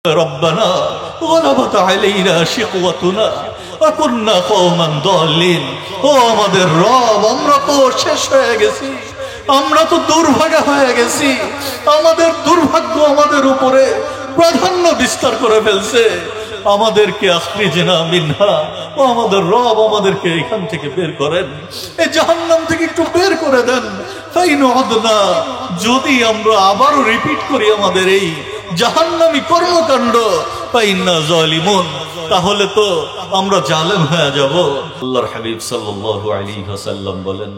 ربنا غلبت علينا شقوتنا وكنا قوما ضالين ও আমাদের রব আমরা তো শেষ হয়ে গেছি আমরা তো দুর্ভাগা হয়ে গেছি আমাদের দুর্ভাগ্য আমাদের উপরে প্রাধান্য বিস্তার করে ফেলছে আমাদেরকে আখরিজনা মিনহা ও আমাদের রব আমাদেরকে এখান থেকে বের করেন এই জাহান্নাম থেকে একটু বের করে দেন ফাইন উদনা যদি আমরা আবারো রিপিট করি আমাদের এই জাহান্নামী কর্মকাণ্ড ফাইন্না জালিমুন তাহলে তো আমরা জালেম হয়ে যাব আল্লাহর হাবিব সাল্লাল্লাহু আলাইহি ওয়াসাল্লাম বলেন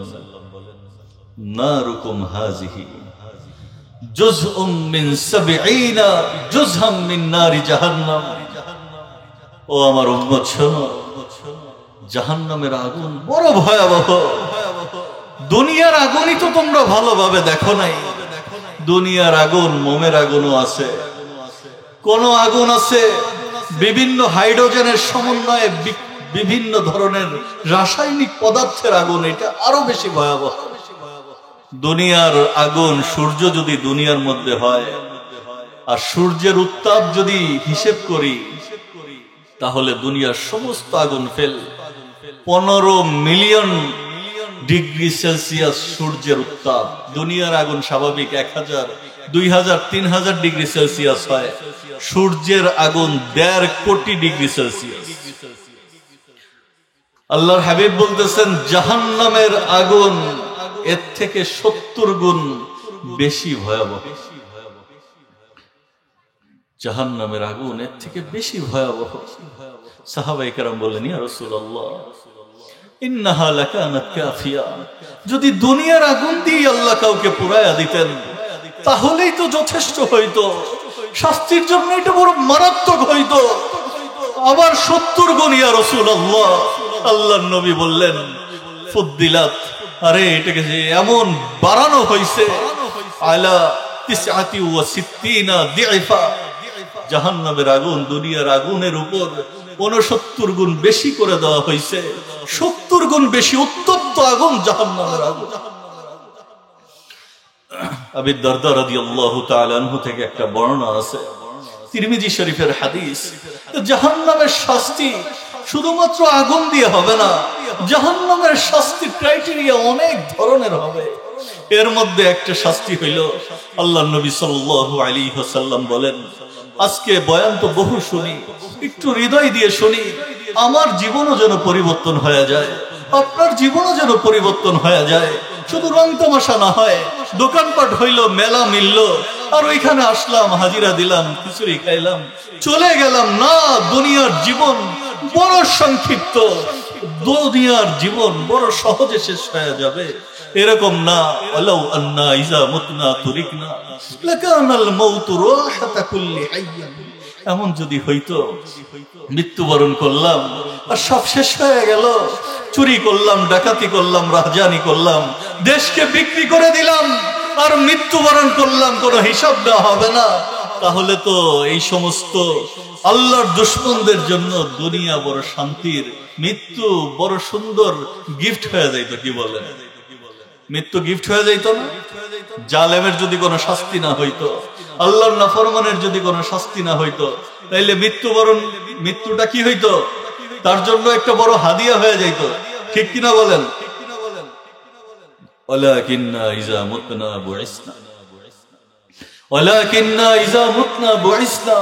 নারুকুম হাযিহি জুজউম মিন 70 জুজহাম মিন নারি জাহান্নাম ও আমার উম্মত শোনো জাহান্নামের আগুন বড় ভয়াবহ দুনিয়ার আগুনই তো তোমরা ভালোভাবে দেখো নাই দুনিয়ার আগুন মোমের আগুনও আছে কোন আগুন আছে বিভিন্ন হাইড্রোজেনের সমন্বয়ে বিভিন্ন ধরনের রাসায়নিক পদার্থের আগুন এটা আরো বেশি ভয়াবহ দুনিয়ার আগুন সূর্য যদি দুনিয়ার মধ্যে হয় আর সূর্যের উত্তাপ যদি হিসেব করি তাহলে দুনিয়ার সমস্ত আগুন ফেল 15 মিলিয়ন ডিগ্রি সেলসিয়াস সূর্যের উত্তাপ দুনিয়ার আগুন স্বাভাবিক 1000 2000 3000 ডিগ্রি সেলসিয়াস হয় সূর্যের আগুন 1.5 কোটি ডিগ্রি সেলসিয়াস আল্লাহর হাবিব বলতেছেন জাহান্নামের আগুন এর থেকে 70 গুণ বেশি ভয়াবহ জাহান্নামের আগুন এর থেকে বেশি ভয়াবহ সাহাবায়ে কেরাম বললেন ইয়া রাসূলুল্লাহ ইন্নাহা লাকানাত কাফিয়া যদি দুনিয়ার আগুন দিয়ে আল্লাহ কাউকে পুরায়া দিতেন তাহলেই তো যথেষ্ট হইতো শাস্তির জন্য এটা বড় মারাত্মক হইতো আবার 70 গুণ ইয়া রাসূলুল্লাহ আল্লাহর নবী বললেন ফুদ্দিলাত আরে এটাকে এমন বাড়ানো হইছে আলা 69 দিফা জাহান্নামের আগুন দুনিয়ার আগুনের উপর 69 গুণ বেশি করে দেওয়া হয়েছে 70 গুণ বেশি উত্তপ্ত আগুন জাহান্নামের আগুন আবু দারদা রাদিয়াল্লাহু তাআলা আনহু থেকে একটা বর্ণনা আছে তিরমিজি শরীফের হাদিস জাহান্নামের শাস্তি শুধুমাত্র আগুন দিয়ে হবে না জাহান্নামের শাস্তির ক্রাইটেরিয়া অনেক ধরনের হবে এর মধ্যে একটা শাস্তি হইল আল্লাহর নবী সাল্লাল্লাহু আলাইহি ওয়াসাল্লাম বলেন আজকে বয়ান তো বহু শুনি একটু হৃদয় দিয়ে শুনি আমার জীবনও যেন পরিবর্তন হয়ে যায় আপনার জীবনও যেন পরিবর্তন হয়ে যায় শুধু রং তামাশা না হয় দোকানপাট হইল মেলা মিলল আর ওইখানে আসলাম হাজিরা দিলাম খিচুড়ি খাইলাম চলে গেলাম না দুনিয়ার জীবন বড় সংক্ষিপ্ত দুনিয়ার জীবন বড় সহজে শেষ হয়ে যাবে এরকম না আলাউ আন্না ইজা মুতনা তুরিকনা লাকানাল মাউতু রাহাতা কুল্লি হাইয়্যিন এমন যদি হইতো মৃত্যুবরণ করলাম আর সব শেষ হয়ে গেল চুরি করলাম ডাকাতি করলাম রাহজানি করলাম দেশকে বিক্রি করে দিলাম আর মৃত্যুবরণ করলাম কোনো হিসাব দেওয়া হবে না তাহলে তো এই সমস্ত আল্লাহর দুশমনদের জন্য দুনিয়া বড় শান্তির মৃত্যু বড় সুন্দর গিফট হয়ে যাইত কি বলেন মৃত্যু গিফট হয়ে যাইত না জালেমের যদি কোনো শাস্তি না হইতো আল্লাহর নাফরমানের যদি কোনো শাস্তি না হইতো তাইলে মৃত্যুটা কি হইতো তার জন্য একটা বড় হাদিয়া হয়ে যাইত ঠিক কিনা বলেন ওয়ালাকিন্না ইজা মুতনা বুইসনা ওয়ালাকিন্না ইজা মুতনা বুইসনা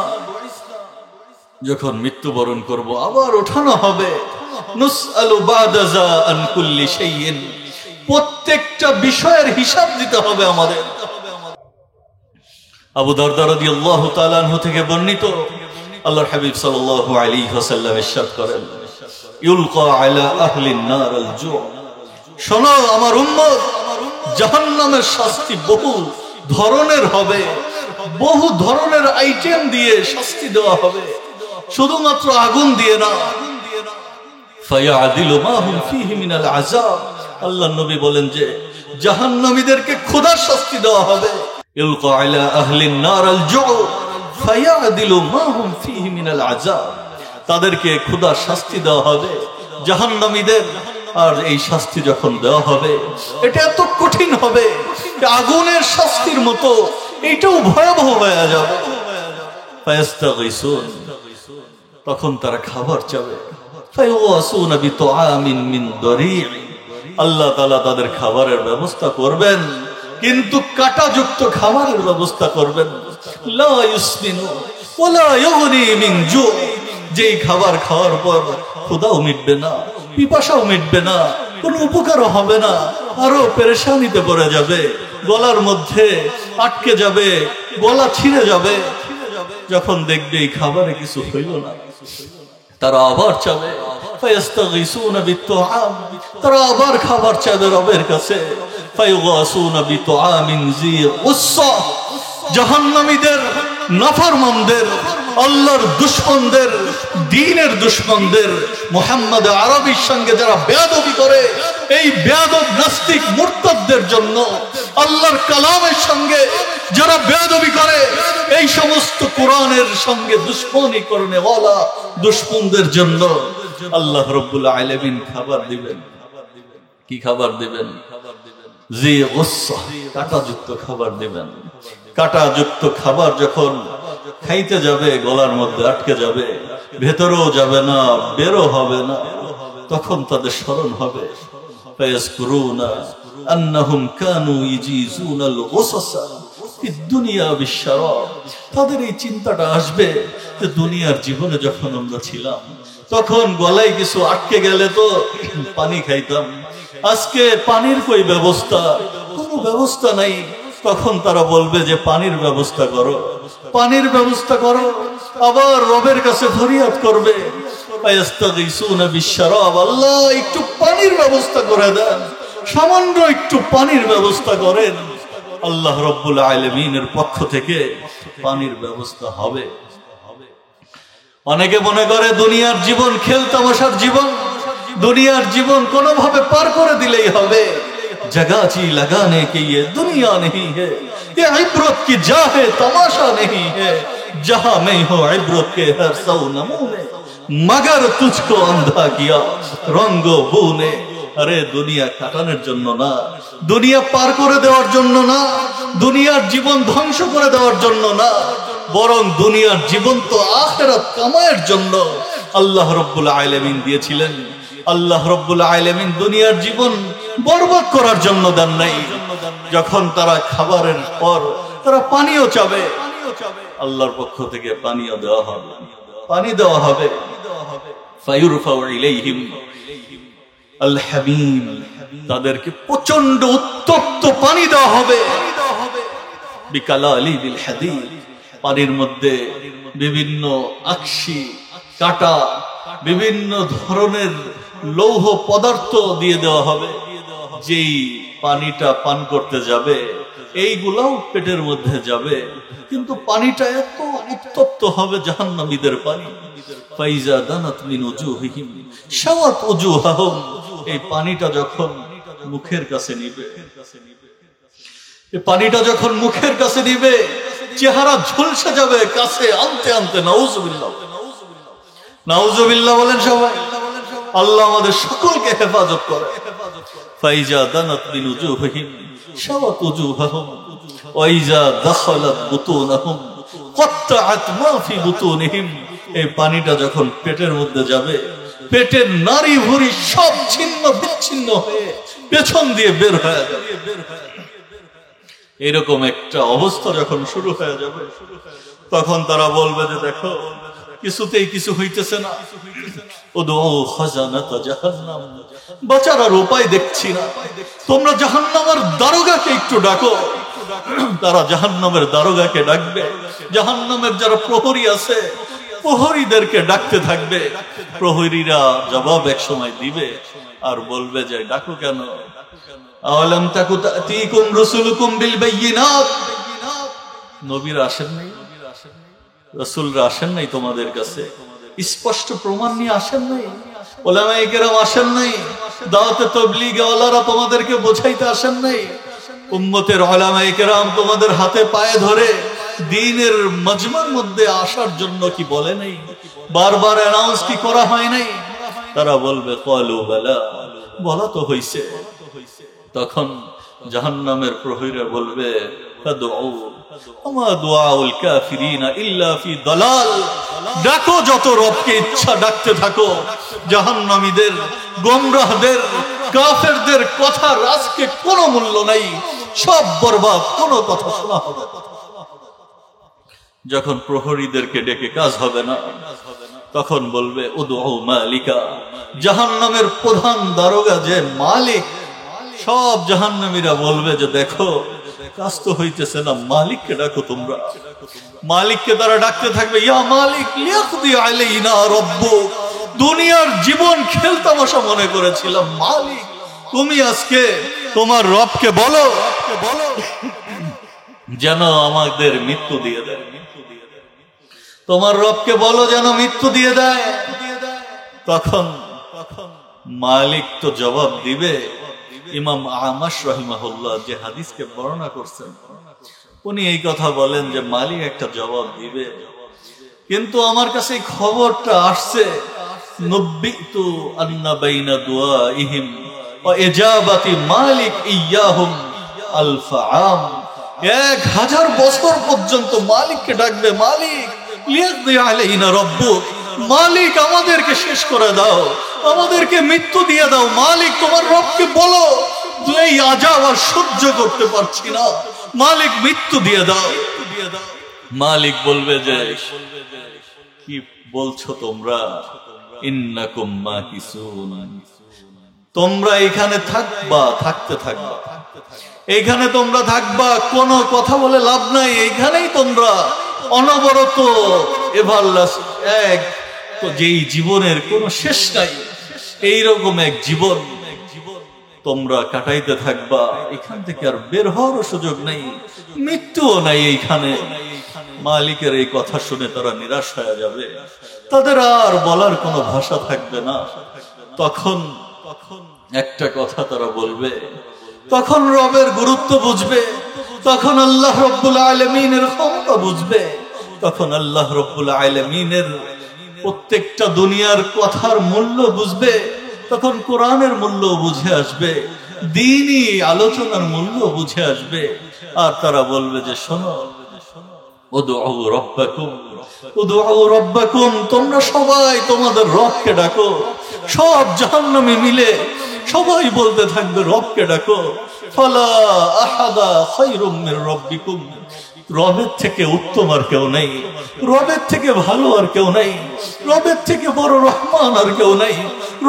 যখন মৃত্যুবরণ করব আবার ওঠানো হবে নুসআলু বাদাযা আন কুল্লি শাইইন প্রত্যেকটা বিষয়ের হিসাব দিতে হবে আমাদের আবু দারদা রাদিয়াল্লাহু তাআলা আনহু থেকে বর্ণিত আল্লাহর হাবিব সাল্লাল্লাহু আলাইহি ওয়াসাল্লাম ইরশাদ করেন ইউলকা আলা আহলিন নার আল জু শোনো আমার উম্মত জাহান্নামের শাস্তি বহু ধরনের হবে বহু ধরনের আইটেম দিয়ে শাস্তি দেওয়া হবে শুধুমাত্র আগুন দিয়ে না ফায়াদিলু মা হুম ফীহি মিনাল আযাব আল্লাহর নবী বলেন যে জাহান্নামীদেরকে ক্ষুধার শাস্তি দেওয়া হবে ইলকা আলা আহলিন নার আল জু ফায়াদিলু মা হুম ফীহি মিনাল আযাব তাদেরকে ক্ষুধার শাস্তি দেওয়া হবে জাহান্নামীদের আর এই শাস্তি যখন দেওয়া হবে এটা এত কঠিন হবে আগুনের শাস্তির মতো এটাও ভয়াবহ হয়ে যাবে ফায়াস্তাগীসুন, তখন তারা খাবার চাবে। ফায়ুগাসুনা বিতুআমিন মিন দরি', আল্লাহ তাআলা তাদের খাবারের ব্যবস্থা করবেন, কিন্তু কাঁটাযুক্ত খাবারের ব্যবস্থা করবেন। লা ইউসমিনু ওয়ালা ইউগনি মিন জু', যেই খাবার খাওয়ার পর ক্ষুধাও মিটবে না, পিপাসাও মিটবে না, কোনো উপকারও হবে না, আরো পেরেশানিতে পড়ে যাবে, গলার মধ্যে আটকে যাবে, গলা ছিঁড়ে যাবে। যখন দেখবে এই খাবারে কিছু হইল না, তারা আবার চাবে। ফায়াস্তাগীসুনা বিতুআম, তারা আবার খাবার চাবে রবের কাছে। ফায়ুগাসুনা বিতুআমিন যী গুসসা, জাহান্নামীদের, নাফরমানদের, আল্লাহর দুশমনদের, দ্বীনের দুশমনদের, মুহাম্মদ আরবীর সঙ্গে যারা বেয়াদবি করে, এই বেয়াদব নাস্তিক মুরতাদদের জন্য, আল্লাহর কালামের সঙ্গে যারা বেয়াদবি করে, এই সমস্ত কোরআনের সঙ্গে দুশমনী করনে ওয়ালা দুশমনদের জন্য আল্লাহ রাব্বুল আলামিন খাবার দিবেন। কি খাবার দিবেন? জি গুসসা, কাঁটাযুক্ত খাবার দিবেন। কাঁটাযুক্ত খাবার যখন খাইতে যাবে, গলার মধ্যে আটকে যাবে, ভেতরেও যাবে না, বেরো হবে না, তখন তাদের স্মরণ হবে। ফায়াজকুরুনা আন্নাহুম কানু ইয়াজিজুনাল গুসাসা ফিদ দুনিয়া বিশরাব, তাদের এই চিন্তাটা আসবে যে দুনিয়ার জীবনে যখন আমরা ছিলাম, তখন গলায় কিছু আটকে গেলে তো পানি খাইতাম, আজকে পানির কই ব্যবস্থা? কোনো ব্যবস্থা নাই। তখন তারা বলবে যে পানির ব্যবস্থা করো, পানির ব্যবস্থা করো। আবার রবের কাছে ফরিয়াদ করবে, ফায়াস্তাগীসুনা বিশরাব, আল্লাহ একটু পানির ব্যবস্থা করে দেন, সামান্য একটু পানির ব্যবস্থা করেন। আল্লাহ রাব্বুল আলামিনের পক্ষ থেকে পানির ব্যবস্থা হবে। অনেকে মনে করে দুনিয়ার জীবন খেলতামাশার জীবন, দুনিয়ার জীবন কোনোভাবে পার করে দিলেই হবে। जगाची लगाने के ये दुनिया नहीं है, ये इबरत की जा है, तमाशा नहीं है। जहां मैं हो इबरत के हर सौ नमूने, मगर तुझको अंधा किया रंगो बू ने। अरे दुनिया काटाনোর জন্য না, দুনিয়া পার করে দেওয়ার জন্য না, দুনিয়ার জীবন ধ্বংস করে দেওয়ার জন্য না, বরং দুনিয়ার জীবন তো আখিরাত কামায়ের জন্য আল্লাহ রাব্বুল আলামিন দিয়েছিলেন। আল্লাহ রাব্বুল আলামিন দুনিয়ার জীবন বরবাদ করার জন্য দেন নাই। যখন তারা খাবারের পর তারা পানিও চাবে, আল্লাহর পক্ষ থেকে পানিও দেওয়া হবে, পানি দেওয়া হবে। ফায়ুরফাউ ইলাইহিম আল হামিম, তাদেরকে প্রচন্ড উত্তপ্ত পানি দেওয়া হবে। বিকালালি বিল হাদিদ, পানির মধ্যে বিভিন্ন আকশি, কাঁটা, বিভিন্ন ধরনের লৌহ পদার্থ দিয়ে দেওয়া হবে। যেই পানিটা পান করতে যাবে, এইগুলাও পেটের মধ্যে যাবে, কিন্তু পানিটা এত উত্তপ্ত হবে জাহান্নামীদের পানি। ফাইজা দানাত মিন উজুহিহিম শাওয়াত উজুহাহুম, এই পানিটা যখন মুখের কাছে নিবে, এই পানিটা যখন মুখের কাছে নিবে, চেহারা ঝলসে যাবে কাছে আনতে আনতে। নাউজুবিল্লাহ, নাউজুবিল্লাহ বলেন সবাই। আল্লাহ আমাদের সকলকে হেফাজত করে। ফাইজা দানাত মিন উজুহিহিম শাওয়াত উজুহাহুম ওয়া ইজা দাখালাত বুতুনাহুম ক্বাত্তাআত মা ফি বুতুনিহিম, এই পানিটা যখন পেটের মধ্যে যাবে, পেটের নাড়ি ভুঁড়ি সব ছিন্ন বিচ্ছিন্ন হয়ে পেছন দিয়ে বের হয়ে যাবে। এরকম একটা অবস্থা যখন শুরু হয়ে যাবে, তখন তারা বলবে যে দেখো কিছুতেই কিছু হইতেছে না, উদউ খাজানাত জাহান্নাম, বাঁচার আর উপায় দেখছি না, তোমরা জাহান্নামের দারোগাকে একটু ডাকো। তারা জাহান্নামের দারোগাকে ডাকবে, জাহান্নামের যারা প্রহরী আছে প্রহরীদেরকে ডাকতে থাকবে। প্রহরীরা জবাব এক সময় দিবে আর বলবে যে ডাকো কেন? আওয়ালাম তাকু তাতিকুম রাসূলুকুম বিল বায়িনাত, নবীরা আসেন নাই, রাসূলরা আসেন নাই তোমাদের কাছে, স্পষ্ট প্রমাণ নিয়ে আসেন নাই, উলামায়ে কেরাম আসেন নাই, দাওয়াতে তাবলীগ ওয়ালারা তোমাদেরকে বোঝাইতে আসেন নাই, উম্মতের উলামায়ে কেরাম তোমাদের হাতে পায়ে ধরে দ্বীনের মজমার মধ্যে আসার জন্য কি বলে নাই? বারবার অ্যানাউন্স কি করা হয় নাই? তারা বলবে ক্বালু বালা, বলা তো হইছে। তখন জাহান্নামের প্রহরীরা বলবে ফাদউ ওমা দুআউল কাফিরিনা ইল্লা ফি দালাল। ডাকো যত রবকে ইচ্ছা ডাকতে থাকো, জাহান্নামীদের, গোমরাহদের, কাফেরদের কথার আজকে কোনো মূল্য নাই, সব বরবাদ, কোনো কথা শোনা হবে না। যখন প্রহরীদেরকে ডেকে কাজ হবে না, তখন বলবে উদউ মালিকা। জাহান্নামের প্রধান দারোগা যে মালিক, সব জাহান্নামীরা বলবে যে দেখো কাজ তো হইতেছে না, মালিককে ডাকো তোমরা। মালিককে তারা ডাকতে থাকবে, ইয়া মালিক লিয়াকদি আলাইনা রাব্বুক। দুনিয়ার জীবন খেলতামাশা মনে করেছিলাম, মালিক তুমি আজকে তোমার রবকে বলো যেন আমাদের মৃত্যু দিয়ে দেয়। তোমার রবকে বলো যেন মৃত্যু দিয়ে দেয়। তখন মালিক তো জবাব দিবে। ইমাম আমাশ রাহিমাহুল্লাহ যে হাদিসকে বর্ণনা করছেন, উনি এই কথা বলেন যে মালিক একটা জবাব দিবে, কিন্তু আমার কাছে এই খবরটা আসছে নব্বিতু আন্না বাইনা দুআইহিম ওয়া ইজাবাতি মালিক ইয়াহুম আলফা আম। 1000 বছর পর্যন্ত মালিককে ডাকবে, মালিক লিয়াকদি আলাইনা রাব্বুক, মালিক আমাদেরকে শেষ করে দাও, আমাদেরকে মৃত্যু দিয়ে দাও, মালিক তোমার রবকে বলো এই আযাব আর সহ্য করতে পারছি না, মালিক মৃত্যু দিয়ে দাও। মালিক বলবে যে কি বলছো তোমরা, ইন্নাকুম মাকিসুন, তোমরা এখানে থাকবা, থাকতে থাকবা, এইখানে তোমরা থাকবা, কোনো কথা বলে লাভ নাই, এইখানেই তোমরা অনবরত এভারলাস্ট এক, তো যেই জীবনের কোনো শেষ নাই, এইরকম এক জীবন তোমরা কাটাইতে থাকবা, এখান থেকে আর বের হওয়ার সুযোগ নেই, মৃত্যুও নাই এইখানে। মালিকের এই কথা শুনে তারা নিরাশ হয়ে যাবে, তাদের আর বলার কোনো ভাষা থাকবে না। তখন একটা কথা তারা বলবে, তখন রবের গুরুত্ব বুঝবে, তখন আল্লাহ রব্বুল আলামিনের ক্ষমতা বুঝবে, তখন আল্লাহ রব্বুল আলামিনের প্রত্যেকটা দুনিয়ার কথার মূল্য বুঝবে, তখন কোরআনের মূল্য বুঝে আসবে, দ্বীনি আলোচনার মূল্য বুঝে আসবে। আর তারা বলবে যে শোনো, উদউ রাব্বাকুম, উদউ রাব্বাকুম, তোমরা সবাই তোমাদের রবকে ডাকো। সব জাহান্নামী মিলে সবাই বলতে থাকবে রবকে ডাকো। ফালা আহাদা খায়রুম মির রাব্বিকুম, রবের থেকে উত্তম আর কেউ নাই, রবের থেকে ভালো আর কেউ নাই, রবের থেকে বড় রহমান আর কেউ নাই,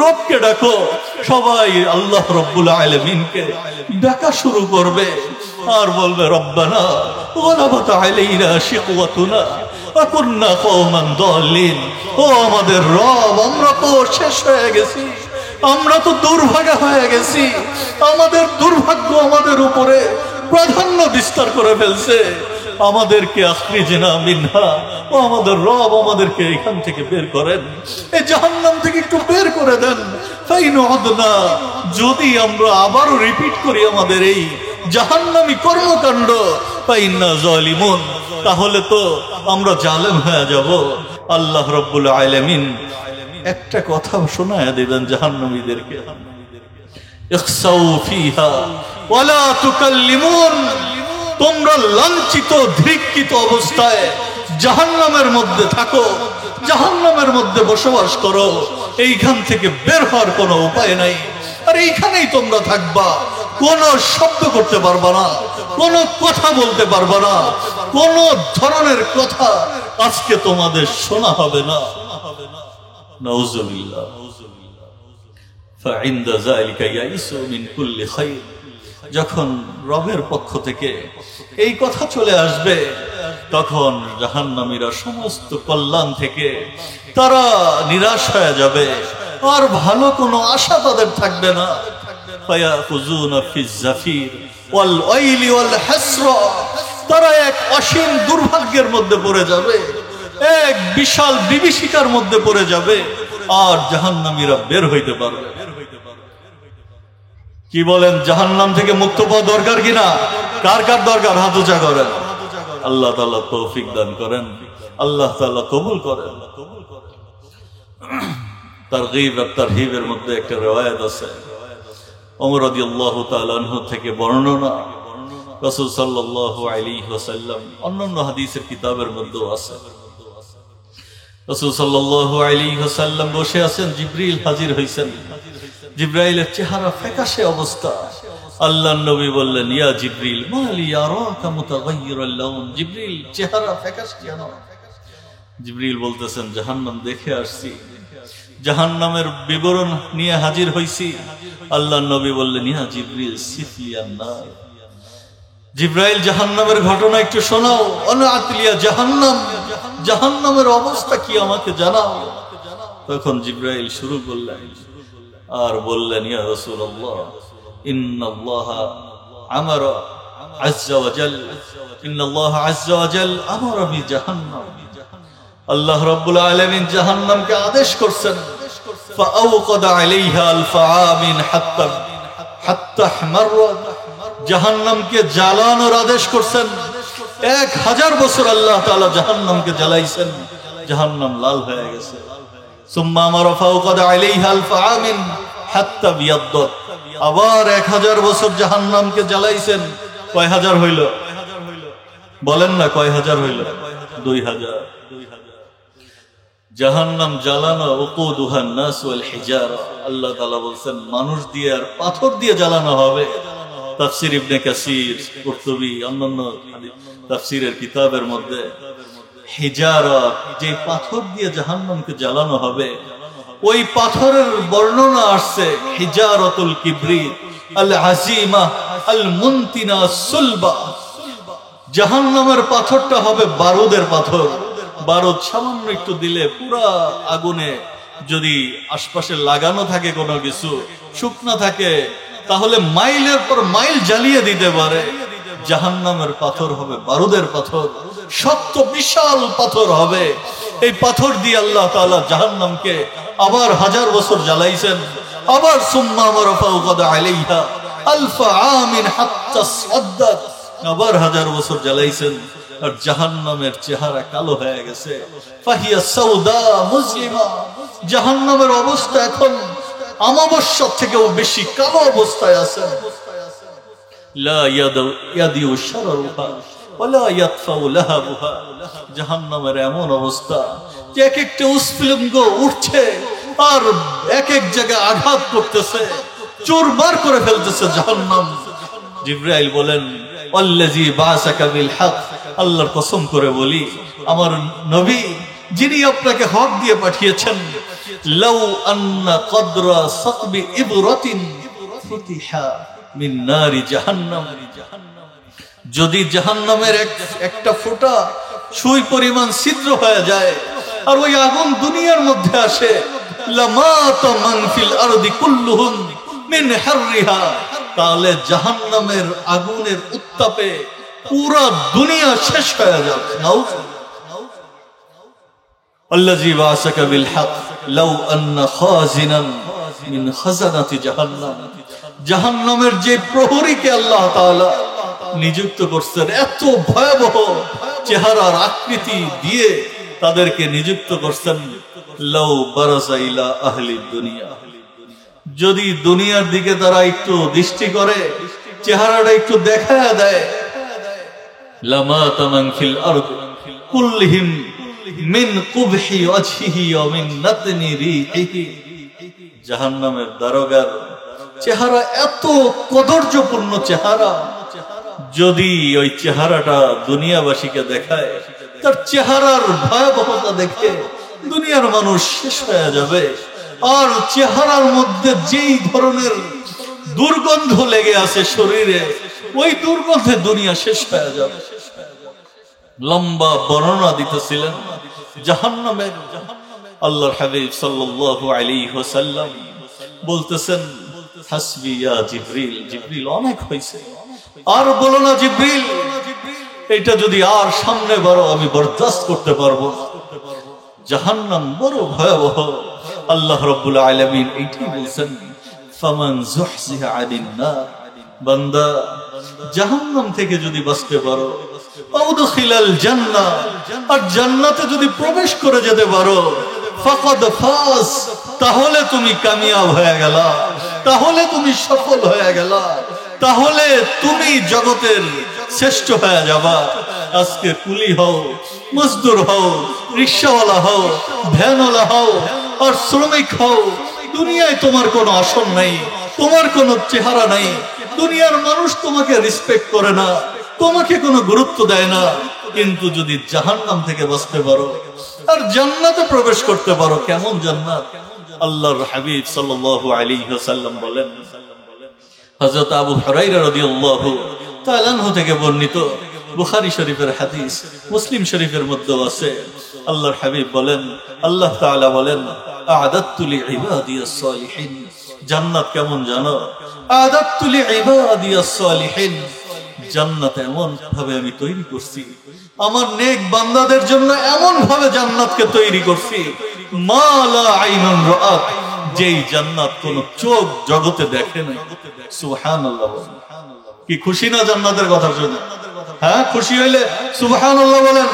রবকে ডাকো। সবাই আল্লাহ রব্বুল আলামিনকে ডাকা শুরু করবে আর বলবে রব্বানা ওয়ালাবাত আলাইনা শিকওয়াতুনা ওয়া কুননা কওমান দাল্লিন। ও আমাদের রব, আমরা তো শেষ হয়ে গেছি, আমরা তো দুর্ভাগা হয়ে গেছি, আমাদের দুর্ভাগ্য আমাদের উপরে প্রাধান্য বিস্তার করে ফেলছে, আমাদেরকে আখরিজনা মিনহা, ও আমাদের রব আমাদেরকে এখান থেকে বের করেন, এই জাহান্নাম থেকে একটু বের করে দেন। ফাইন উদনা, যদি আমরা আবারও রিপিট করি আমাদের এই জাহান্নামী কর্মকাণ্ড, ফাইন্না জালিমুন, তাহলে তো আমরা জালেম হয়ে যাব। আল্লাহ রাব্বুল আলামিন একটা কথা শোনায় দিবেন জাহান্নামীদেরকে, ইখসাউ ফিহা ওয়ালা তুকাল্লিমুন, তোমরা লাঞ্ছিত ধিক্কিত অবস্থায় জাহান্নামের মধ্যে থাকো, জাহান্নামের মধ্যে বসবাস করো, এইখান থেকে বের হওয়ার কোনো উপায় নাই, আর এইখানেই তোমরা থাকবা, কোনো শব্দ করতে পারবা না, কোনো কথা বলতে পারবা না, কোনো ধরনের কথা আজকে তোমাদের শোনা হবে না। নাউযুবিল্লাহ। ফাইন্দা যালিকা ইয়াইসু মিন কুল্লি খায়র, যখন রবের পক্ষ থেকে এই কথা চলে আসবে, তখন জাহান্নামীরা সমস্ত কল্যাণ থেকে তারা নিরাশ হয়ে যাবে, আর ভালো কোনো আশা তাদের থাকবে না। ফায়াখুযুনা ফিজ জাফির ওয়াল ওয়াইলি ওয়াল হাসরা, তারা এক অসীম দুর্ভাগ্যের মধ্যে পড়ে যাবে, এক বিশাল বিভীষিকার মধ্যে পড়ে যাবে, আর জাহান্নামীরা বের হইতে পারবে। কি বলেন, জাহান্নাম থেকে মুক্ত পাওয়া দরকার কিনা? কার কার দরকার? হাত উঁচা করেন। আল্লাহ তাআলা তৌফিক দান করেন, আল্লাহ তাআলা কবুল করেন। তারগীব আর তারহিবের মধ্যে একটা রিওয়ায়াত আছে, ওমর রাদিয়াল্লাহু তাআলা আনহু থেকে বর্ণনা, রাসূল সাল্লাল্লাহু আলাইহি ওয়াসাল্লাম অন্যান্য হাদিসের কিতাবের মধ্যেও আছে, রাসূল সাল্লাল্লাহু আলাইহি ওয়াসাল্লাম বসে আছেন, জিবরিল হাজির হইছেন। জিবরাইলের চেহারা ফ্যাকাশে অবস্থা। আল্লাহর নবী বললেন, ইয়া জিবরিল মালি আরাকা মুতাগায়্যিরাল লাউন। জিবরিল, চেহারা ফ্যাকাশে কেন? জিবরিল বলতেছেন, জাহান্নাম দেখে আসছি, জাহান্নামের বিবরণ নিয়ে হাজির হইছি। আল্লাহর নবী বললেন, ইয়া জিবরিল সিফলিয়ান নার। জিবরাইল, জাহান্নামের ঘটনা একটু শোনাও। আনাতলিয়া জাহান্নাম, জাহান্নামের অবস্থা কি আমাকে জানাও। তখন জিবরাইল শুরু করলেন আর বললেন, ইয়া রাসূলুল্লাহ ইন্নাল্লাহা আমারা আযজা ওয়া জাল, ইন্নাল্লাহা আযজা ওয়া জাল আমারা বিজাহান্নাম। আল্লাহ রাব্বুল আলামিন জাহান্নামকে আদেশ করছেন, ফাআওকাদা আলাইহা আল-ফাআমিন হাত্তা হামাররাত। জাহান্নামকে জ্বালানোর আদেশ করছেন। 1000 বছর আল্লাহ তাআলা জাহান্নামকে জ্বালাইছেন, জাহান্নাম লাল হয়ে গেছে। সুম্মা আমারা ফাআওকাদা আলাইহা আল-ফাআমিন হাত্তা বিয়াদ্দাত। আবার 1000 বছর জাহান্নামকে জ্বালাইছেন। কয় হাজার হইল? বলেন না, কয় হাজার হইল? 2000। জাহান্নাম জ্বালানো, উকুদুহান নাস ওয়াল হিজারা। আল্লাহ তাআলা বলেন মানুষ দিয়ে আর পাথর দিয়ে জ্বালানো হবে। তাফসীর ইবনে কাসির, কুরতুবী, অন্যান্য তাফসীরের কিতাবের মধ্যে হিজারা, যে পাথর দিয়ে জাহান্নামকে জ্বালানো হবে, ওই পাথরের বর্ণনা আসছে হিজারাতুল কিবরিত আল আজিমা আল মুনতিনা সুলবা। জাহান্নামের পাথরটা হবে বারুদের পাথর। বারুদ সামান্য একটু দিলে পুরা আগুনে, যদি আশপাশে লাগানো থাকে কোনো কিছু, শুকনা থাকে, তাহলে মাইলের পর মাইল জ্বালিয়ে দিতে পারে। জাহান্নামের পাথর হবে বারুদের পাথর, শক্ত বিশাল পাথর হবে। এই পাথর দিয়ে আল্লাহ তাআলা জাহান্নামকে আবার 1000 বছর জ্বালাইছেন। আবার সুম্মা আমারা ফাওকাদা আলাইহা আলফা আমিন হাত্তা সাদ্দাত। আবার 1000 বছর জ্বালাইছেন। আর জাহান্নামের চেহারা কালো হয়ে গেছে। ফাহিয়া সাউদা মুসলিমা। জাহান্নামের অবস্থা এখন আমাবস্যার থেকেও বেশি কালো অবস্থায় আছে। লা ইয়াদিউ শাররুহা ওয়ালা ইয়াতফাউ লাহাবুহা। জাহান্নামের এমন অবস্থা যে এক একটা উস্ফুলিঙ্গ উঠছে আর এক এক জায়গায় আঘাত করতেছে, চুরমার করে ফেলতেছে জাহান্নাম। জিবরাইল বলেন, আল্লাযী বাআসাকা বিল হক। আল্লাহর কসম করে বলি, আমার নবী যিনি আপনাকে হক দিয়ে পাঠিয়েছেন, লাউ আন্না কদরা সাকবি ইবরাতিন ফুতিহা মিন নারি জাহান্নাম। যদি জাহান্নামের একটা ফোঁটা সুই পরিমাণ ছিদ্র হয়ে যায় আর ওই আগুন দুনিয়ার মধ্যে আসে, লামাতা মান ফিল আরদি কুল্লুহুম মিন হাররিহা। তাহলে জাহান্নামের আগুনের উত্তাপে পুরা দুনিয়া শেষ হয়ে যাবে। আল্লাযী বাআসাকা বিল হক লাউ আন্না খাজিনান মিন খাজানাতি জাহান্নাম। জাহান্নামের যে প্রহরীকে আল্লাহ তাআলা নিযুক্ত করছেন, এত ভয়াবহ চেহারার আকৃতি দিয়ে তাদেরকে নিযুক্ত করছেন, লাউ বারাজা ইলা আহলি দুনিয়া। যদি দুনিয়ার দিকে তারা একটু দৃষ্টি করে, চেহারাটা একটু দেখায়া দেয়, লামাতা মান ফিল আরদ কুল্লিহিম মিন কুবহি ওয়াজহিহি ওয়া মিন নাতনি রিহিহি। জাহান্নামের দারোগার চেহারা এত কদর্যপূর্ণ চেহারা, যদি ওই চেহারাটা দুনিয়াবাসীকে দেখায়, তার চেহারার ভয়াবহতা দেখে দুনিয়ার মানুষ শেষ হয়ে যাবে। আর চেহারার মধ্যে যেই ধরনের দুর্গন্ধ লেগে আছে শরীরে, ওই দুর্গন্ধে দুনিয়া শেষ হয়ে যাবে। লম্বা বর্ণনা দিতেছিলেন জাহান্নামের। আল্লাহর হাবিব সাল্লাল্লাহু আলাইহি ওয়াসাল্লাম বলতেছেন, হাসবি ইয়া জিবরিল। জিবরিল, অনেক হয়েছে, আর বলো না জিবরিল, এটা যদি আর সামনে বারো আমি বরদাস্ত করতে পারবো না। জাহান্নাম বড় ভয়াবহ। আল্লাহ রাব্বুল আলামিন এইটাই বলছেন, ফামান যুহজিহা আনিন নার। বান্দা, জাহান্নাম থেকে যদি বাঁচতে পারো, আউদখিলাল জান্নাহ, আর জান্নাতে যদি প্রবেশ করে যেতে পারো, ফাকাদ ফাজ, তাহলে তুমি কামিয়াব হয়ে গেলা, তাহলে তুমি সফল হয়ে গেলা। তাহলে তুমি জগতের শ্রেষ্ঠ হয়ে যাবা। আজকে কুলি হও, মজদুর হও, রিক্সাওয়ালা হও, ভ্যানওয়ালা হও আর শ্রমিক হও, দুনিয়ায় তোমার কোনো আসন নাই, তোমার কোনো চেহারা নাই। দুনিয়ার মানুষ তোমাকে রেসপেক্ট করে না, তোমাকে কোনো গুরুত্ব দেয় না। কিন্তু যদি জাহান্নাম থেকে বাঁচতে পারো আর জান্নাতে প্রবেশ করতে পারো, কেমন জান্নাত! আল্লাহর হাবিব সাল্লাল্লাহু আলাইহি ওয়াসাল্লাম বলেন, হযরত আবু হুরায়রা রাদিয়াল্লাহু তাআলা আনহু থেকে বর্ণিত, বুখারী শরীফের হাদিস, মুসলিম শরীফের মধ্যেও আছে। আল্লাহর হাবিব বলেন, আল্লাহ তাআলা বলেন, আ'দাততু লিইবাদিয়াস সালিহিন। জান্নাত কেমন জানো? আ'দাততু লিইবাদিয়াস সালিহিন, জান্নাত এমন ভাবে আমি তৈরি করছি, আমার নেক বান্দাদের জন্য এমন ভাবে জান্নাতকে তৈরি করছি, মা লা আইনুন রাআত, যেই জান্নাত কোন চোখ জগতে দেখে নাই। সুবহানাল্লাহ। কি খুশি না জান্নাতের কথা শুনে? হ্যাঁ, খুশি হইলে সুবহানাল্লাহ বলেন।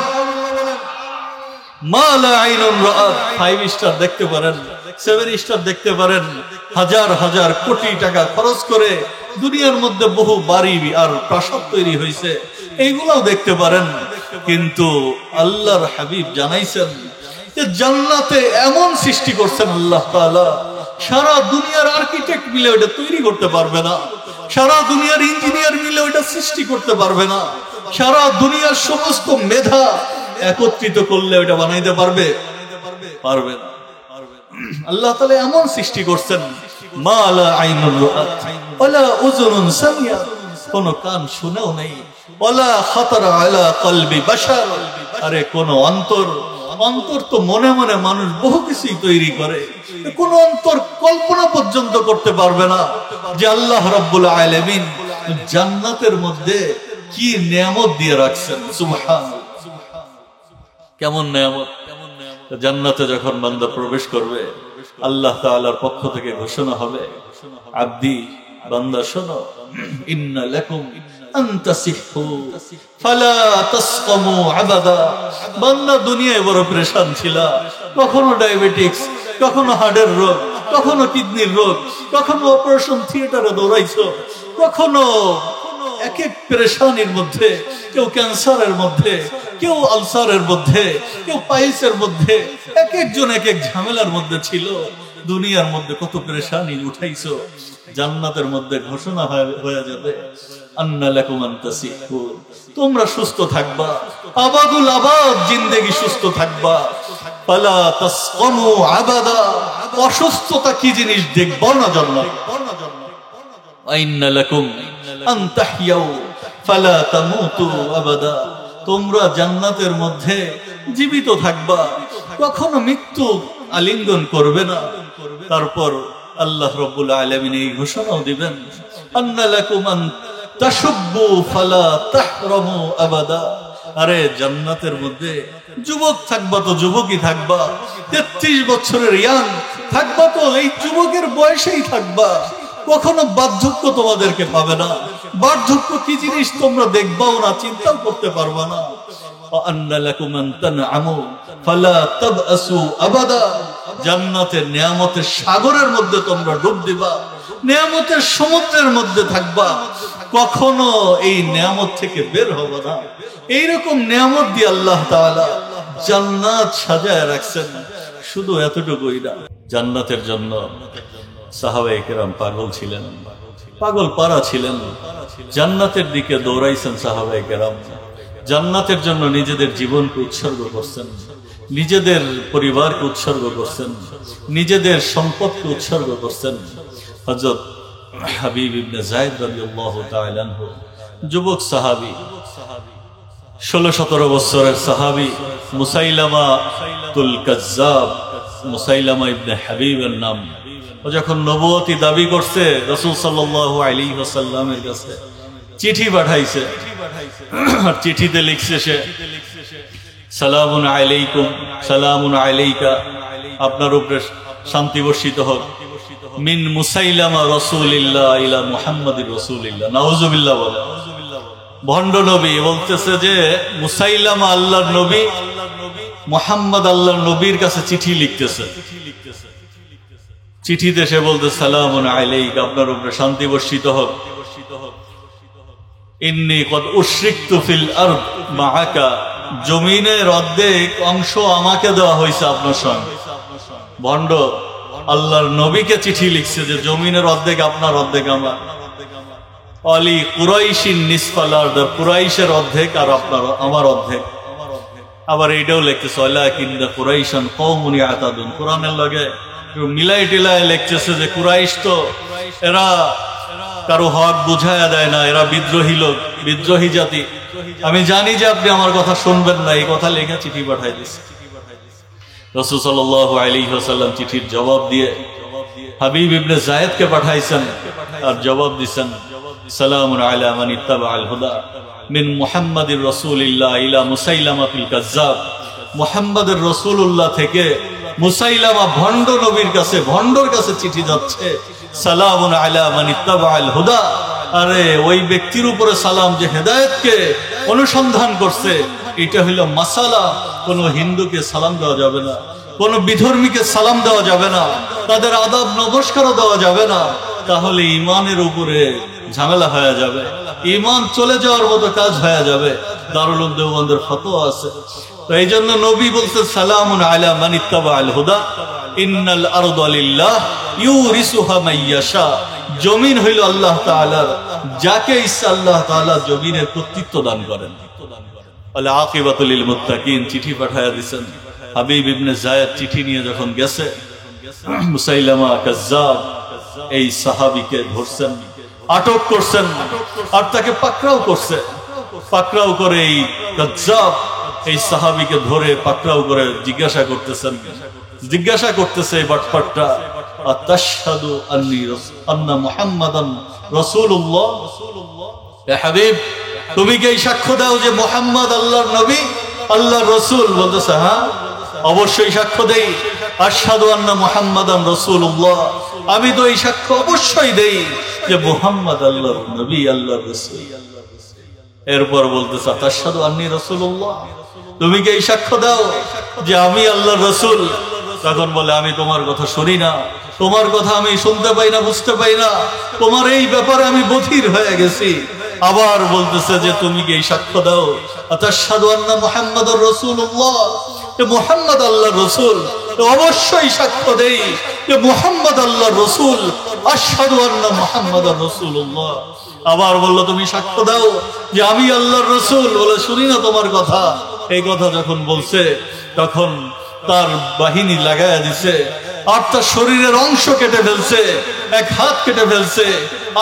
মা লা আইনুন রাআত, 5 স্টার দেখতে পারেন, 7 স্টার দেখতে পারেন, হাজার হাজার কোটি টাকা খরচ করে দুনিয়ার মধ্যে বহু বাড়ি আর প্রাসাদ তৈরি হয়েছে, এইগুলাও দেখতে পারেন। কিন্তু আল্লাহর হাবিব জানাইছেন যে জান্নাতে এমন সৃষ্টি করছেন আল্লাহ তাআলা, সারা দুনিয়ার আর্কিটেক্ট মিলে ওটা তৈরি করতে পারবে না, সারা দুনিয়ার ইঞ্জিনিয়ার মিলে ওটা সৃষ্টি করতে পারবে না, সারা দুনিয়ার সমস্ত মেধা একত্রিত করলে ওটা বানাইতে পারবে? পারবে না। আল্লাহ তাআলা এমন সৃষ্টি করছেন, মা লা আইনুন রাআত ওয়ালা উযুনুন সামিআত, কোন কান শুনেও নাই, ওয়ালা খাতারা আলা কলবি বাশার, আরে কোন অন্তর তো মনে মনে মানুষ বহু কিছুই তৈরি করে, কোন অন্তর কল্পনা পর্যন্ত করতে পারবে না যে আল্লাহ রাব্বুল আলামিন জান্নাতের মধ্যে কি নিয়ামত দিয়ে রাখছেন। সুবহানাল্লাহ। কেমন নিয়ামত! জান্নাতে যখন বান্দা প্রবেশ করবে, আল্লাহ তাআলার পক্ষ থেকে ঘোষণা হবে, আব্দি, বান্দা শোনো, ইন্না লাকুম আন তাসিহু ফালা তাসকামু আবাদা। বান্দা দুনিয়ায় বড় পেরেশান ছিল, কখনো ডায়াবেটিস, কখনো হার্টের রোগ, কখনো কিডনির রোগ, কখনো অপারেশন থিয়েটারে দৌড়াইছো, কখনো এক এক পেরেশানির মধ্যে, কেউ ক্যান্সারের মধ্যে, কেউ আলসারের মধ্যে, কেউ পাইলসের মধ্যে, এক একজন এক এক ঝামেলার মধ্যে ছিল। দুনিয়ার মধ্যে কত পেরেশানি উঠাইছো, জান্নাতের মধ্যে ঘোষণা হয়ে যাবে, আন্না লাকুম আন তাসিহু, তোমরা সুস্থ থাকবা, আবাদুল আবাদ জিন্দেগি সুস্থ থাকবা, ফালা তাসকামু আবাদা, অসুস্থতা কি জিনিস দেখবা না জান্নাত। আইন্না লাকুম আন তাহইয়াউ ফালা তামুতু আবাদা, তোমরা জান্নাতের মধ্যে জীবিত থাকবা, কখনো মৃত্যু আলিঙ্গন করবে না। তারপর আল্লাহ রাব্বুল আলামিন এই ঘোষণাও দিবেন, আন্না লাকুম আন তাশুব্বু ফালা তাহরামু আবাদা, আরে জান্নাতের মধ্যে যুবক থাকবা তো যুবকই থাকবা, 33 বছরের ইয়াং থাকবা তো এই যুবকের বয়সেই থাকবা, কখনো বার্ধক্য তোমাদেরকে পাবে না। বার্ধক্য কি জিনিস তোমরা দেখবাও না, চিন্তাও করতে পারবা না। আন্না লাকুম আন তানআমু ফালা তাবআসু আবাদা, জান্নাতের নিয়ামতের সাগরের মধ্যে তোমরা ডুব দিবা, নিয়ামতের সমুদ্রের মধ্যে থাকবা, কখনো এই নিয়ামত থেকে বের হবে না। এইরকম নিয়ামত দিয়ে আল্লাহ তাআলা জান্নাত সাজায় রাখছেন। শুধু এতটুকুই না, জান্নাতের জন্য সাহাবায়ে কেরাম পাগল ছিলেন, পাগল পারা ছিলেন, জান্নাতের দিকে দৌড়াইছেন সাহাবায়ে কেরাম, জান্নাতের জন্য নিজেদের জীবনকে উৎসর্গ করছেন, নিজেদের পরিবারকে উৎসর্গ করছেন, নিজেদের সম্পদকে উৎসর্গ করছেন। হযরত হাবিব ইবনে যায়েদ রাদিয়াল্লাহু তাআলা আনহু, যুবক সাহাবী, 16-17 বছরের সাহাবী, মুসাইলামা তুল কাজ্জাব, মুসাইলামা ইবনে হাবিবের নাম, ও যখন নবুয়তি দাবি করছে রাসূল সাল্লাল্লাহু আলাইহি ওয়াসাল্লামের কাছে, চিঠি পাঠাইছে, আর চিঠিতে লিখছে সে, সালামুন আলাইকুম, সালামুন আলাইকা, আপনার উপরে শান্তি বর্ষিত হোক, মিন মুসাইলামা রাসূলিল্লাহ ইলা মুহাম্মাদির রাসূলিল্লাহ। নাউযুবিল্লাহ বলে। ভণ্ড নবী বলতেছে যে মুসাইলামা আল্লাহর নবী, মুহাম্মদ আল্লাহর নবীর কাছে চিঠি লিখতেছে। চিঠিতে সে বলতে সালামুন আলাইকা, আপনার উপরে শান্তি বর্ষিত হোক, ইন্নী কদ উশরিকতু ফিল আরদ মাআকা, জমিনের অর্ধেক অংশ আমাকে দেওয়া হয়েছে আপনার সঙ্গে। ভণ্ড আল্লাহর নবীকে চিঠি লিখছে যে জমিনের অর্ধেক আপনার, অর্ধেক আমার। আলী কুরাইশিন নিসফাল আরদ, কুরাইশের অর্ধেক আর আপনার আমার অর্ধেক। আবার এইটাও লিখতেছে ওয়ালাকিন্না কুরাইশান কওমুন ইয়াতাদুন, কোরআনের লগে মিলাই টিলাই লিখতেছে যে কুরাইশ তো এরা কারো হক বুঝায়া দেয় না, এরা বিদ্রোহী লোক, বিদ্রোহী জাতি। আমি জানি যে আপনি আমার কথা শুনবেন না, এই কথা লেখা চিঠি পাঠাই দিচ্ছে। রাসূল সাল্লাল্লাহু আলাইহি ওয়াসাল্লাম চিঠির জবাব দিয়ে হাবিব ইবনে যায়েদকে পাঠাইছেন, আর জবাব দিছেন সালামুন আলা মান ইত্তাবাআল হুদা মিন মুহাম্মাদির রাসূলিল্লাহ ইলা মুসাইলামাতুল কাজ্জাব। মুহাম্মাদের রাসূলুল্লাহ থেকে মুসাইলামা ভণ্ড নবীর কাছে, ভণ্ডর কাছে চিঠি যাচ্ছে। সালামুন আলা মান ইত্তাবাআল হুদা, আরে ওই ব্যক্তির উপরে সালাম যে হেদায়েতকে অনুসন্ধান করছে। এটা হইল মাসালা। কোন হিন্দুকে সালাম দেওয়া যাবে না, কোন বিধর্মীকে সালাম দেওয়া যাবে না, তাদের আদাব নমস্কারও দেওয়া যাবে না, তাহলে ইমানের উপরে ঝামেলা হয়ে যাবে, ইমান চলে যাওয়ার মতো কাজ হয়ে যাবে। দারুল উলুম দেওবন্দের ফতোয়া আছে। তো এই জন্য নবী বলছে সালামুন আলা মান ইত্তাবাআল হুদা ইন্নাল আরদা লিল্লাহ ইউরিসুহা মান ইয়াশা। জমিন হইল আল্লাহ তাআলার, যাকে ইচ্ছা আল্লাহ তাআলা জমিনের কর্তৃত্ব দান করেন। আল আকিবাতুল লিল মুত্তাকিন চিঠি পাঠায়া দিবেন। হাবিব ইবনে যায়েদ চিঠি নিয়ে যখন গেছে, মুসাইলামা কাজ্জাব এই সাহাবীকে ধরছেন, আটক করছেন, আর তাকে পাকড়াও করছে। পাকড়াও করে এই কাজ্জাব এই সাহাবীকে ধরে পাকড়াও করে জিজ্ঞাসা করতেছে এই বাটপাটটা, আতাশহাদু আন্না মুহাম্মাদান রাসূলুল্লাহ। এ হাবিব, তুমি কি সাক্ষ্য দাও যে মুহাম্মদ আল্লাহর নবী, আল্লাহর রাসূল? বলতেছে হ্যাঁ, অবশ্যই সাক্ষ্য দেই। আশহাদু আন্না মুহাম্মাদান রাসূলুল্লাহ, আমি তো এই সাক্ষ্য অবশ্যই দেই যে মুহাম্মদ আল্লাহর নবী, আল্লাহর রাসূল। এরপর বলতেছে আতাশহাদু আন্নী রাসূলুল্লাহ, তুমি কি এই সাক্ষ্য দাও যে আমি আল্লাহর রাসূল? তখন বলে আমি তোমার কথা শুনি না, তোমার কথা আমি শুনতে পাই না, বুঝতে পাই না, তোমার এই ব্যাপারে আমি বধির হয়ে গেছি। আবার বলতেছে যে তুমি কি এই সাক্ষ্য দাও আতাশহাদু আন্না মুহাম্মাদুর রাসূলুল্লাহ, যে মুহাম্মদ আল্লাহর রাসূল? তো অবশ্যই সাক্ষ্য দেই যে মুহাম্মদ আল্লাহর রাসূল। আশহাদু আন্না মুহাম্মাদুর রাসূলুল্লাহ। আবার বললো তুমি সাক্ষ্য দাও যে আমি আল্লাহর রাসূল। বলে শুনি না তোমার কথা। এই কথা যখন বলছে তখন তার বাহিনী লাগায়া দিছে, আর তার শরীরের অংশ কেটে ফেলছে, এক হাত কেটে ফেলছে।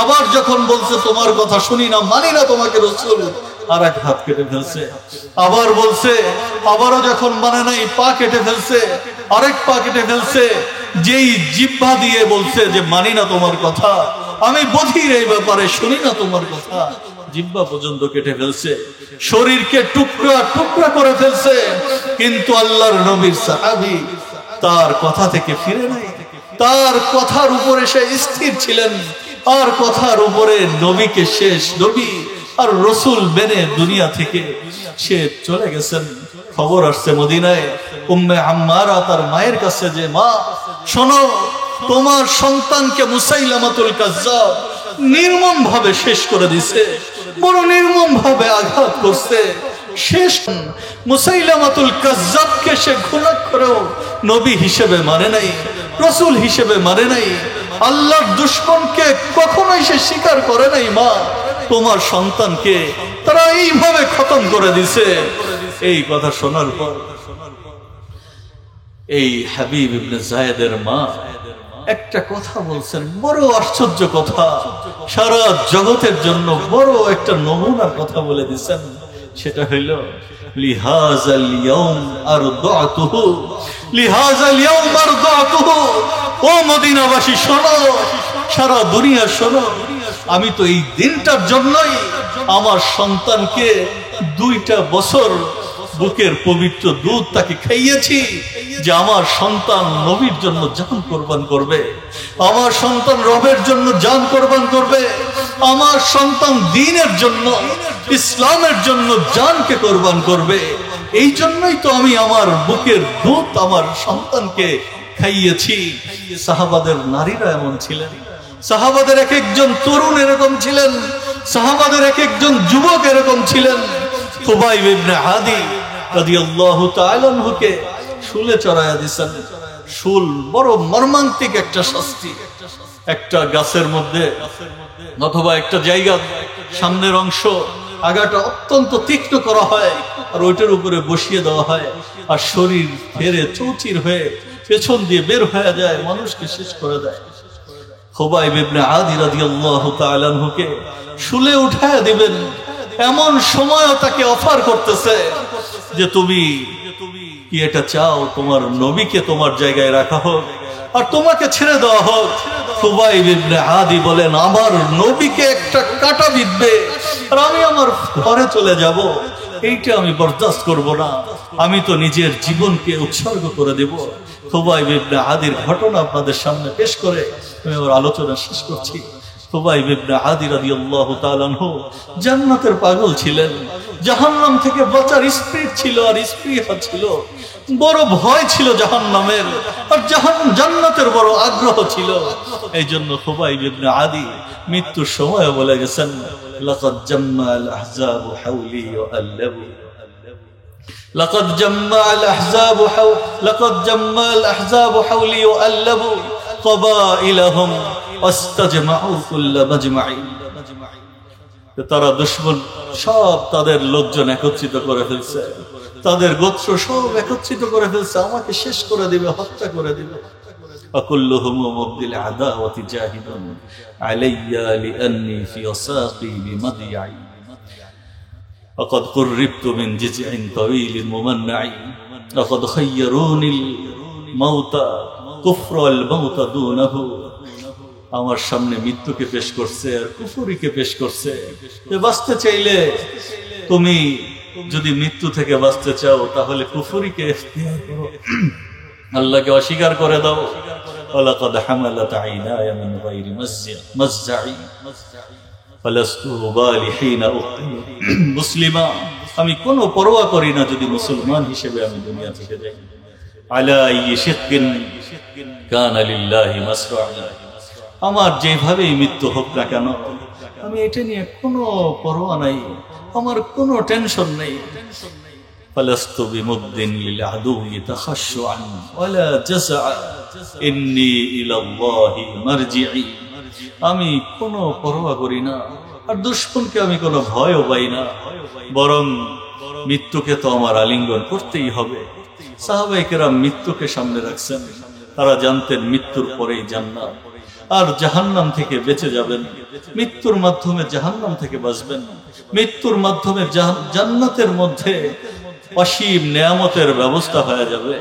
আবার যখন বলছে তোমার কথা শুনি না, মানি না তোমাকে রাসূল, আর এক হাত কেটে ফেলছে। আবার বলছে, আবারও যখন মানে নাই, পা কেটে ফেলছে, আরেক পা কেটে ফেলছে। যেই জিহ্বা দিয়ে বলছে যে মানি না তোমার কথা, আমি বধির এই ব্যাপারে, শুনি না তোমার কথা, জিহ্বা পর্যন্ত কেটে ফেলছে, শরীরকে টুকরা টুকরা করে ফেলছে। কিন্তু আল্লাহর নবীর সাহাবী তার কথা থেকে ফিরে নাই, তার কথার উপরে সে স্থির ছিলেন, আর কথার উপরে নবীকে শেষ নবী আর রাসূল মেনে দুনিয়া থেকে সে চলে গেছেন। খবর আসছে মদিনায়, উম্মে আম্মারা তার মায়ের কাছে যে মা শোনো, তোমার সন্তানকে মুসাইলামাতুল কাজ্জাব নির্মম ভাবে শেষ করে দিছে, বড় নির্মম ভাবে আঘাত করছে। শেষ মুসাইলামাতুল কাজ্জাবকে সে ঘুণাক্ষরেও নবী হিসেবে মানে নাই, রাসূল হিসেবে মানে নাই, আল্লাহর দুশমনকে কখনোই সে স্বীকার করে নাই। মা, তোমার সন্তানকে তারা এইভাবে খতম করে দিছে। এই কথা শোনার পর এই হাবিব ইবনে যায়েদের মা একটা কথা বলছেন, বড় আশ্চর্য কথা, সারা জগতের জন্য বড় একটা নমুনার কথা বলে দিচ্ছেন। সেটা হইল লিহাযাল ইয়াউম আরদাতুহু, লিহাযাল ইয়াউম আরদাতুহু। ও মদিনাবাসী শোনো, সারা দুনিয়া শোনো, আমি তো এই দিনটার জন্যই আমার সন্তানকে 2টা বছর বুকের পবিত্র দুধ তাকে খাইয়েছি, যে আমার সন্তান নবীর জন্য জান কোরবান করবে, আমার সন্তান রবের জন্য জান কোরবান করবে, আমার সন্তান দ্বীনের জন্য, ইসলামের জন্য জানকে কোরবান করবে। এই জন্যই তো আমি আমার বুকের দুধ আমার সন্তানকে খাইয়েছি। সাহাবাদের নারীরা এমন ছিলেন, সাহাবাদের এক একজন তরুণ এরকম ছিলেন, সাহাবাদের এক একজন যুবক এরকম ছিলেন। খুবাইব ইবনে আদি রাদিয়াল্লাহু তাআলা আনহুকে শুলে চড়ায়া দিয়েছেন। শুল বড় মর্মান্তিক একটা শাস্তি। একটা গাছের মধ্যে অথবা একটা জায়গা সামনের অংশ আগাটা অত্যন্ত তীক্ষ্ণ করা হয়, আর ওইটার উপরে বসিয়ে দেওয়া হয়, আর শরীর ফেরে চৌচির হয়ে পেছন দিয়ে বের হয়ে যায়, মানুষকে শেষ করে দেয়। খুবাইব ইবনে আদি রাদিয়াল্লাহু তাআলা আনহুকে শুলে উঠায় দিবেন, এমন সময়ও তাকে অফার করতেছে যে তুমি কি এটা চাও তোমার নবীকে তোমার জায়গায় রাখা হোক আর তোমাকে ছেড়ে দেওয়া হোক? খুবাইব ইবনে আদি বলেন, আমার নবীকে একটা কাঁটা বিঁধবে আর আমি আমার ঘরে চলে যাব, এইটা আমি বরদাস্ত করব না, আমি তো নিজের জীবনকে উৎসর্গ করে দেব। খুবাইব ইবনে আদির ঘটনা আপনাদের সামনে পেশ করে আমি আমার আলোচনা শেষ করছি। খুবাইব ইবনে আদি রাদিয়াল্লাহু তাআলা আনহু জান্নাতের পাগল ছিলেন, জাহান্নাম থেকে বাঁচার স্পিরিট ছিল আর স্পৃহা ছিল, বড় ভয় ছিল জাহান্নামের, আর জান্নাতের বড় আগ্রহ ছিল। এই জন্য খুবাইব ইবনে আদি মৃত্যুর সময় বলে গেছেন, লাকাদ জাম্মাল আহজাবু হাওলি ওয়াল্লাবু, লাকাদ জাম্মাল আহজাবু লাকাদ জাম্মাল আহজাবু হাওলি ওয়াল্লাবু কবাইলাহুম ওয়াস্তাজমাউ কুল্লা মাজমাইন। তারা দুশমন সব তাদের লোকজন একত্রিত করে ফেলছে, তাদের গোত্র সব একত্রিত করে ফেলছে, আমাকে শেষ করে দিবে, হত্যা করে দিবে। وكلهم مبدل عداوة جاهد علي لأني في وساقي بمضيعي وقد قربت من جزع طويل ممنع وقد خيروني الموت كفر والموت دونه। আমার সামনে মৃত্যুকে পেশ করছে আর কুফরিকে পেশ করছে। বাঁচতে চাইলে তুমি যদি মৃত্যু থেকে বাঁচতে চাও তাহলে কুফরিকে ইখতিয়ার করো, আল্লাহকে অস্বীকার করে দাও। ওয়ালাকাদ হামালাত আইনায়া মিন গায়রি মাজজা'i ফালাস্তু উবালি হিনা উকতিল মুসলিমা। আমি কোনো পরোয়া করি না যদি মুসলমান হিসেবে আমি দুনিয়া থেকে যাই। আলা আইয়ি শিক্কিন কানা লিল্লাহি মাসরা'a। আমার যেভাবেই মৃত্যু হোক না কেন আমি এটা নিয়ে কোনো পরোয়া নাই, আমার কোনো টেনশন নেই। ফালাস্তু বিমুদ্দিন লিল আদুই তাখাশশুআন ওয়ালা জাযআ ইন্নী ইলাল্লাহি মারজি'i। আমি কোনো পরোয়া করি না আর দুশমনকে আমি কোনো ভয়ও পাই না, বরং মৃত্যুকে তো আমার আলিঙ্গন করতেই হবে। সাহাবায়ে কেরাম মৃত্যুকে সামনে রাখছেন, তারা জানতেন মৃত্যুর পরেই জান্নাত, আর জাহান্নাম থেকে বেঁচে যাবেন, মৃত্যুর মাধ্যমে জাহান্নাম থেকে বাঁচবেন, মৃত্যুর মাধ্যমে জান্নাতের মধ্যে অসীম নেয়ামতের ব্যবস্থা হয়ে যাবে।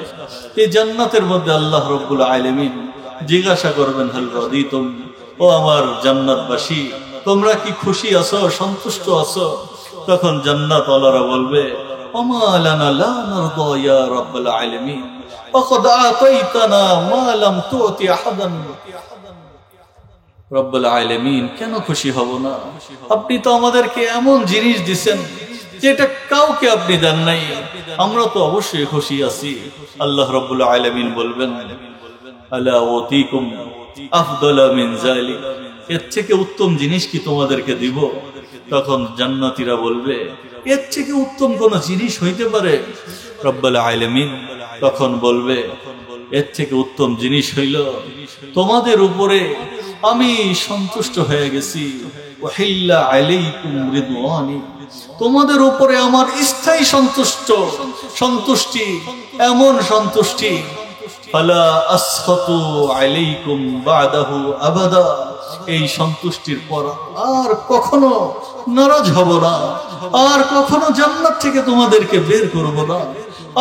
এই জান্নাতের মধ্যে আল্লাহ রাব্বুল আলামিন জিজ্ঞাসা করবেন, হাল রাদিতুম, ও আমার জান্নাতবাসী তোমরা কি খুশি আছো, সন্তুষ্ট আছো? তখন জান্নাতওয়ালারা বলবে, ওমা লানা লা নারদা ইয়া রাব্বুল আলামিন ওয়াকাদ আতাইতানা মা লাম তুতি আহাদান। রব্বুল আলামিন, কেন খুশি হব না? আপনি তো আমাদেরকে এমন জিনিস দিবেন যেটা কাউকে আপনি দেন নাই, আমরা তো অবশ্যই খুশি আছি। আল্লাহ রাব্বুল আলামিন বলবেন, আলা উতিকুম আফদালা মিন যালিক, এর থেকে উত্তম জিনিস কি তোমাদেরকে দিব? তখন জান্নাতীরা বলবে, এর থেকে উত্তম কোন জিনিস হইতে পারে? রব্বুল আলামিন তখন বলবে, এর থেকে উত্তম জিনিস হইল তোমাদের উপরে আমি সন্তুষ্ট হয়ে গেছি, ওয়াহিল্লা আলাইকুম রিদওয়ানি, তোমাদের উপরে আমার স্থায়ী সন্তুষ্টি, এমন সন্তুষ্টি, ফালা আসখাতু আলাইকুম বাদাহু আবাদা, এই সন্তুষ্টির পর আর কখনো নারাজ হব না, আর কখনো জান্নাত থেকে তোমাদেরকে বের করব না,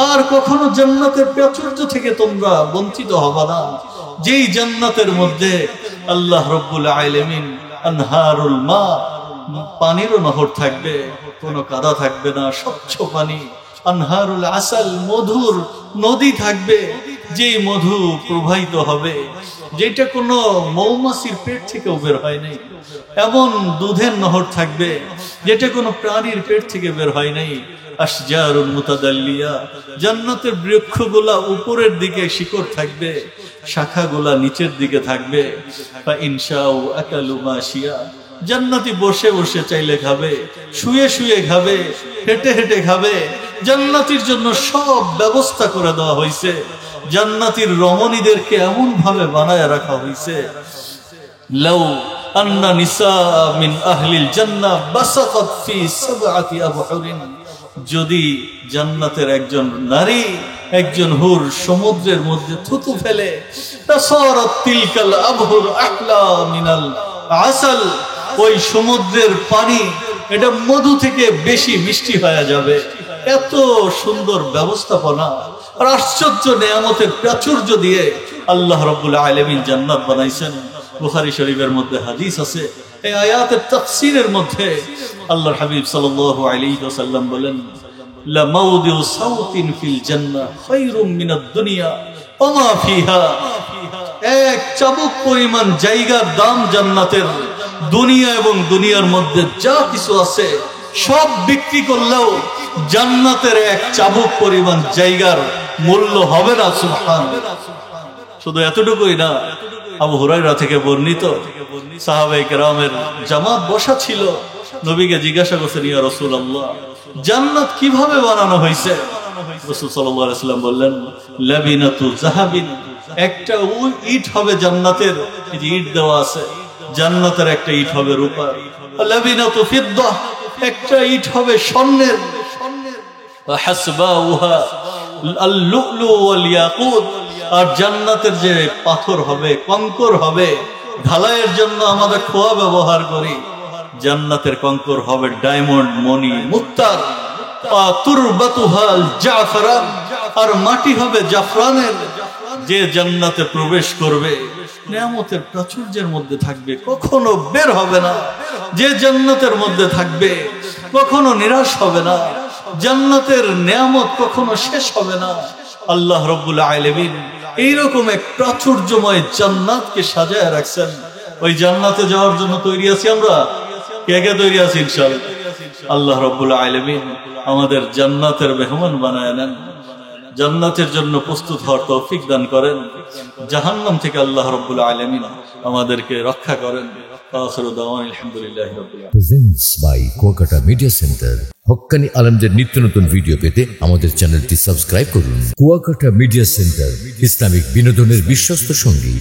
আর কখনো জান্নাতের প্রাচুর্য থেকে তোমরা বঞ্চিত হবে না, যেই জান্নাতের মধ্যে আল্লাহ রাব্বুল আলামিন আনহারুল মা, পানিরও নহর থাকবে, কোনো কাদা থাকবে না, স্বচ্ছ পানি। আনহারুল আসাল, মধুর নদী থাকবে, যেই মধু প্রবাহিত হবে, যেটা কোনো মৌমাছির পেট থেকেও বের হয় নাই। এমন দুধের নহর থাকবে যেটা কোনো প্রাণীর পেট থেকে বের হয় নাই। আশজারুন মুতাদাল্লিয়া, জান্নাতের বৃক্ষগুলা উপরের দিকে শিকড় থাকবে, শাখাগুলা নিচের দিকে থাকবে। ফা ইনশাউ আকালু মাশিয়া, জান্নাতি বসে বসে চাইলে খাবে, শুয়ে শুয়ে খাবে, হেঁটে হেঁটে খাবে। জান্নাতির জন্য সব ব্যবস্থা করে দেওয়া হয়েছে। জান্নাতির রমণীদেরকে এমন ভাবে বানায় রাখা হয়েছে, লাউ আন্না নিসা মিন আহলিল জান্নাহ বাসাকাত ফি সাবআতি আবহুরিন, যদি জান্নাতের একজন নারী, একজন হুর সমুদ্রের মধ্যে থুতু ফেলে, তাসারাত তিলকাল আবহুর আহলা মিনাল আসাল, ওই সমুদ্রের পানি এটা মধু থেকে বেশি মিষ্টি হয়ে যাবে। এত সুন্দর ব্যবস্থাপনা আর আশ্চর্য নেয়ামতের প্রাচুর্য দিয়ে আল্লাহ রাব্বুল আলামিন জান্নাত বানাইছেন। বুখারী শরীফের মধ্যে হাদিস আছে, এই আয়াতের তাফসীরের মধ্যে আল্লাহর হাবিব সাল্লাল্লাহু আলাইহি ওয়াসাল্লাম বলেন, লা মাউদিউ সাউতিন ফিল জান্নাহ খায়রুম মিনাদ দুনিয়া ওয়া মা ফিহা, এক চাবুক পরিমাণ জায়গার দাম জান্নাতের, দুনিয়া এবং দুনিয়ার মধ্যে যা কিছু আছে সব বিক্রি করলেও জান্নাতের এক চাবুক পরিমাণ জায়গার মূল্য হবে না। সুবহানাল্লাহ। শুধু এতটুকুই না, আবু হুরায়রা থেকে বর্ণিত, সাহাবায়ে কেরামের জামাত বসা ছিল, নবীকে জিজ্ঞাসা করছেন, ইয়া রাসূলুল্লাহ, জান্নাত কিভাবে বানানো হয়েছে? রাসূল সাল্লাল্লাহু আলাইহি ওয়াসাল্লাম বললেন, লাবিনাতু যাহাবিন, একটা ইট হবে জান্নাতের, এই যে ইট দেওয়া আছে, জান্নাতের একটা ইট হবে রূপার। লাবিনাতু ফিদ্দাহ, একটা ইট হবে স্বর্ণের। হাসবাউহা আল-লু'লু ওয়াল ইয়াকুত, আর জান্নাতের যে পাথর হবে, কঙ্কর হবে, ঢালাইয়ের জন্য আমরা খোয়া ব্যবহার করি, জান্নাতের কঙ্কর হবে ডায়মন্ড, মণি, মুক্তার। তুরবাতুহাল জাফরান, আর মাটি হবে জাফরানের। যে জান্নাতে প্রবেশ করবে নিয়ামতের প্রাচুর্যের মধ্যে থাকবে, কখনো বের হবে না। যে জান্নাতের মধ্যে থাকবে কখনো নিরাশ হবে না। জান্নাতের নিয়ামত কখনো শেষ হবে না। আল্লাহ রাব্বুল আলামিন এইরকম এক প্রাচুর্যময় জান্নাতকে সাজায় রাখছেন। ওই জান্নাতে যাওয়ার জন্য তৈরি আছি আমরা। কে কে তৈরি আছি? ইনশাআল্লাহ। আল্লাহ রাব্বুল আলামিন আমাদের জান্নাতের মেহমান বানায় নেন, জান্নাতের জন্য প্রস্তুত হওয়ার তৌফিক দান করেন, জাহান্নাম থেকে আল্লাহ রাব্বুল আলামিন আমাদেরকে রক্ষা করেন। আখিরু দাওয়ানা আলহামদুলিল্লাহি রাব্বিল আলামিন। Presents by Kuakata media centre. হক্কানি আলেমদের নিত্য নতুন ভিডিও পেতে আমাদের চ্যানেলটি সাবস্ক্রাইব করুন। কুয়াকাটা মিডিয়া সেন্টার, ইসলামিক বিনোদনের বিশ্বস্ত সঙ্গী।